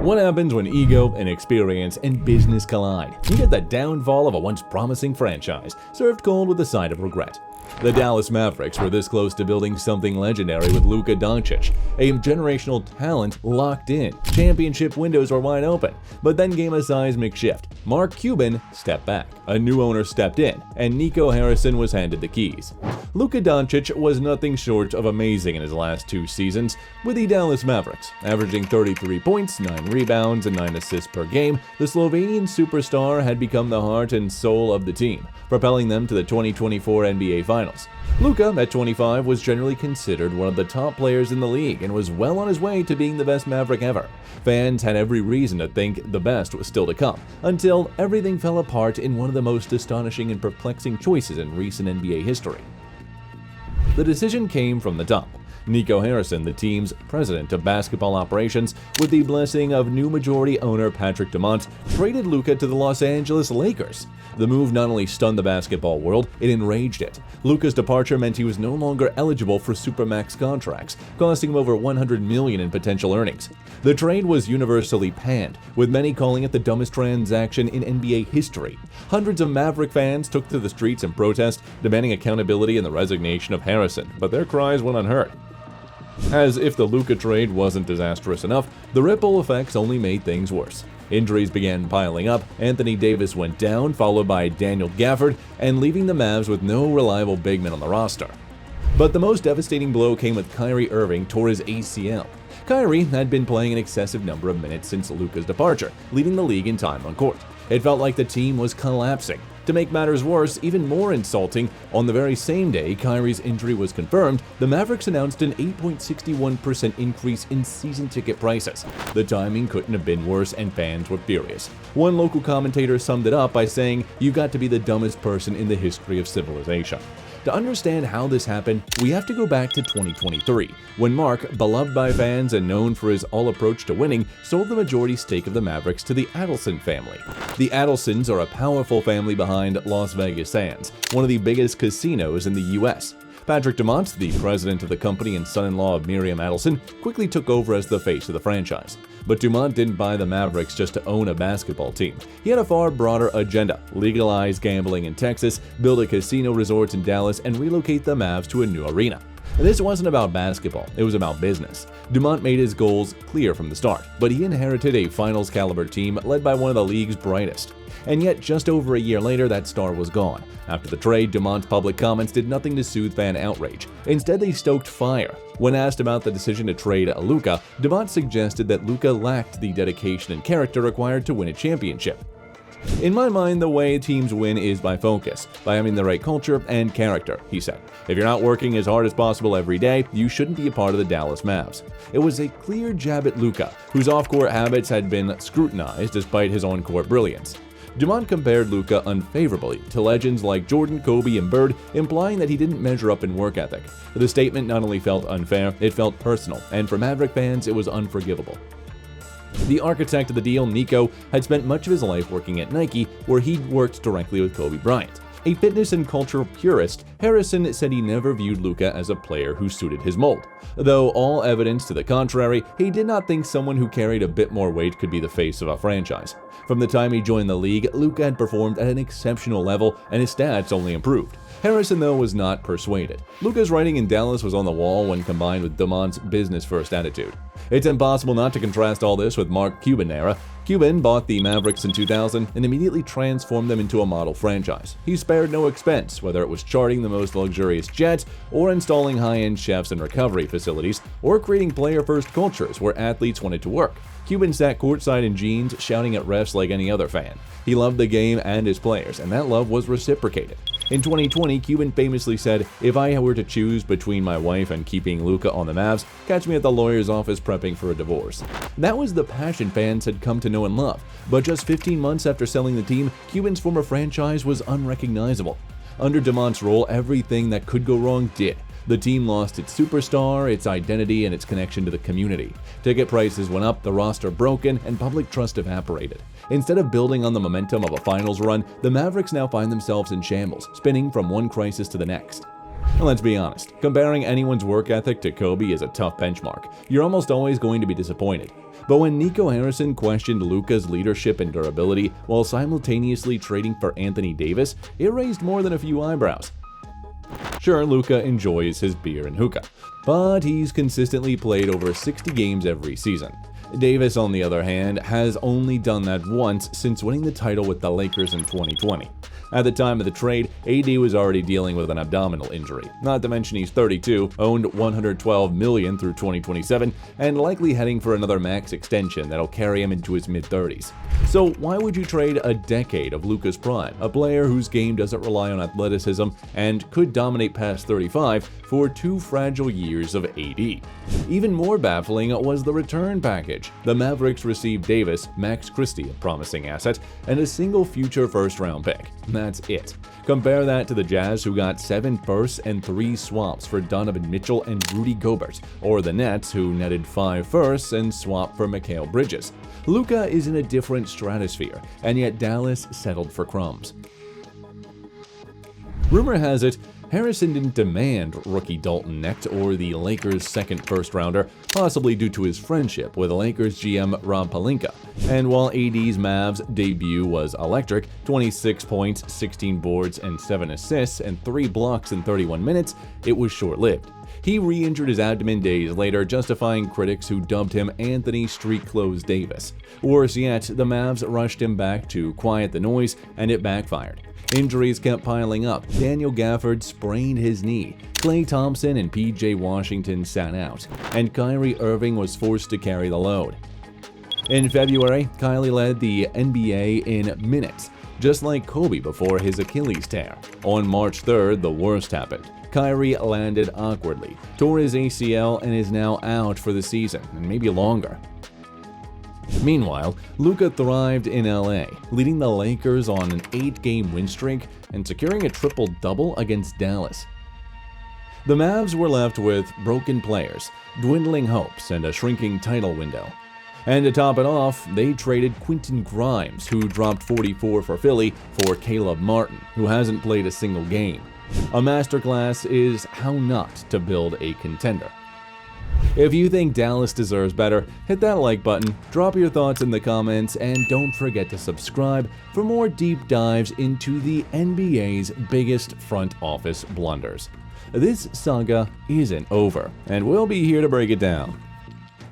What happens when ego, inexperience, and business collide? You get the downfall of a once promising franchise, served cold with a side of regret. The Dallas Mavericks were this close to building something legendary with Luka Doncic, a generational talent locked in. Championship windows were wide open, but then came a seismic shift. Mark Cuban stepped back, a new owner stepped in, and Nico Harrison was handed the keys. Luka Doncic was nothing short of amazing in his last 2 seasons with the Dallas Mavericks, averaging 33 points, 9 rebounds, and 9 assists per game. The Slovenian superstar had become the heart and soul of the team, propelling them to the 2024 NBA Finals. Luka, at 25, was generally considered one of the top players in the league and was well on his way to being the best Maverick ever. Fans had every reason to think the best was still to come, until everything fell apart in one of the most astonishing and perplexing choices in recent NBA history. The decision came from the top. Nico Harrison, the team's president of basketball operations, with the blessing of new majority owner Patrick Dumont, traded Luka to the Los Angeles Lakers. The move not only stunned the basketball world, it enraged it. Luka's departure meant he was no longer eligible for supermax contracts, costing him over $100 million in potential earnings. The trade was universally panned, with many calling it the dumbest transaction in NBA history. Hundreds of Maverick fans took to the streets in protest, demanding accountability and the resignation of Harrison, but their cries went unheard. As if the Luka trade wasn't disastrous enough, the ripple effects only made things worse. Injuries began piling up, Anthony Davis went down, followed by Daniel Gafford, and leaving the Mavs with no reliable big men on the roster. But the most devastating blow came when Kyrie Irving tore his ACL. Kyrie had been playing an excessive number of minutes since Luka's departure, leading the league in time on court. It felt like the team was collapsing. To make matters worse, even more insulting, on the very same day Kyrie's injury was confirmed, the Mavericks announced an 8.61% increase in season ticket prices. The timing couldn't have been worse, and fans were furious. One local commentator summed it up by saying, "You've got to be the dumbest person in the history of civilization." To understand how this happened, we have to go back to 2023, when Mark, beloved by fans and known for his all-approach to winning, sold the majority stake of the Mavericks to the Adelson family. The Adelsons are a powerful family behind Las Vegas Sands, one of the biggest casinos in the U.S. Patrick Dumont, the president of the company and son-in-law of Miriam Adelson, quickly took over as the face of the franchise. But Dumont didn't buy the Mavericks just to own a basketball team. He had a far broader agenda: legalize gambling in Texas, build a casino resort in Dallas, and relocate the Mavs to a new arena. This wasn't about basketball, it was about business. Dumont made his goals clear from the start, but he inherited a finals-caliber team led by one of the league's brightest. And yet, just over a year later, that star was gone. After the trade, Dumont's public comments did nothing to soothe fan outrage. Instead, they stoked fire. When asked about the decision to trade Luka, Dumont suggested that Luka lacked the dedication and character required to win a championship. "In my mind, the way teams win is by focus, by having the right culture and character," he said. "If you're not working as hard as possible every day, you shouldn't be a part of the Dallas Mavs." It was a clear jab at Luka, whose off-court habits had been scrutinized despite his on-court brilliance. Dumont compared Luka unfavorably to legends like Jordan, Kobe, and Bird, implying that he didn't measure up in work ethic. The statement not only felt unfair, it felt personal, and for Maverick fans, it was unforgivable. The architect of the deal, Nico, had spent much of his life working at Nike, where he'd worked directly with Kobe Bryant. A fitness and cultural purist, Harrison said he never viewed Luka as a player who suited his mold. Though all evidence to the contrary, he did not think someone who carried a bit more weight could be the face of a franchise. From the time he joined the league, Luka had performed at an exceptional level, and his stats only improved. Harrison, though, was not persuaded. Luka's writing in Dallas was on the wall when combined with Dumont's business-first attitude. It's impossible not to contrast all this with Mark Cuban era. Cuban bought the Mavericks in 2000 and immediately transformed them into a model franchise. He spared no expense, whether it was charting the most luxurious jets, or installing high-end chefs and recovery facilities, or creating player-first cultures where athletes wanted to work. Cuban sat courtside in jeans, shouting at refs like any other fan. He loved the game and his players, and that love was reciprocated. In 2020, Cuban famously said, "If I were to choose between my wife and keeping Luka on the Mavs, catch me at the lawyer's office prepping for a divorce." That was the passion fans had come to know and love, but just 15 months after selling the team, Cuban's former franchise was unrecognizable. Under Dumont's role, everything that could go wrong did. The team lost its superstar, its identity, and its connection to the community. Ticket prices went up, the roster broken, and public trust evaporated. Instead of building on the momentum of a finals run, the Mavericks now find themselves in shambles, spinning from one crisis to the next. And let's be honest, comparing anyone's work ethic to Kobe is a tough benchmark. You're almost always going to be disappointed. But when Nico Harrison questioned Luka's leadership and durability while simultaneously trading for Anthony Davis, it raised more than a few eyebrows. Sure, Luka enjoys his beer and hookah, but he's consistently played over 60 games every season. Davis, on the other hand, has only done that once since winning the title with the Lakers in 2020. At the time of the trade, AD was already dealing with an abdominal injury, not to mention he's 32, owned $112 million through 2027, and likely heading for another max extension that'll carry him into his mid-30s. So why would you trade a decade of Luka's prime, a player whose game doesn't rely on athleticism and could dominate past 35, for 2 fragile years of AD? Even more baffling was the return package. The Mavericks received Davis, Max Christie, a promising asset, and a single future first-round pick. That's it. Compare that to the Jazz, who got 7 firsts and 3 swaps for Donovan Mitchell and Rudy Gobert, or the Nets, who netted 5 firsts and swapped for Mikal Bridges. Luka is in a different stratosphere, and yet Dallas settled for crumbs. Rumor has it, Harrison didn't demand rookie Dalton Knecht or the Lakers' second first-rounder, possibly due to his friendship with Lakers GM Rob Pelinka. And while AD's Mavs debut was electric, 26 points, 16 boards, and 7 assists, and 3 blocks in 31 minutes, it was short-lived. He re-injured his abdomen days later, justifying critics who dubbed him Anthony Street Clothes Davis. Worse yet, the Mavs rushed him back to quiet the noise, and it backfired. Injuries kept piling up. Daniel Gafford sprained his knee. Klay Thompson and PJ Washington sat out, and Kyrie Irving was forced to carry the load. In February, Kylie led the NBA in minutes, just like Kobe before his Achilles tear. On March 3rd, the worst happened. Kyrie landed awkwardly, tore his ACL, and is now out for the season, and maybe longer. Meanwhile, Luka thrived in LA, leading the Lakers on an 8-game win streak and securing a triple-double against Dallas. The Mavs were left with broken players, dwindling hopes, and a shrinking title window. And to top it off, they traded Quentin Grimes, who dropped 44 for Philly, for Caleb Martin, who hasn't played a single game. A masterclass is how not to build a contender. If you think Dallas deserves better, hit that like button, drop your thoughts in the comments, and don't forget to subscribe for more deep dives into the NBA's biggest front office blunders. This saga isn't over, and we'll be here to break it down.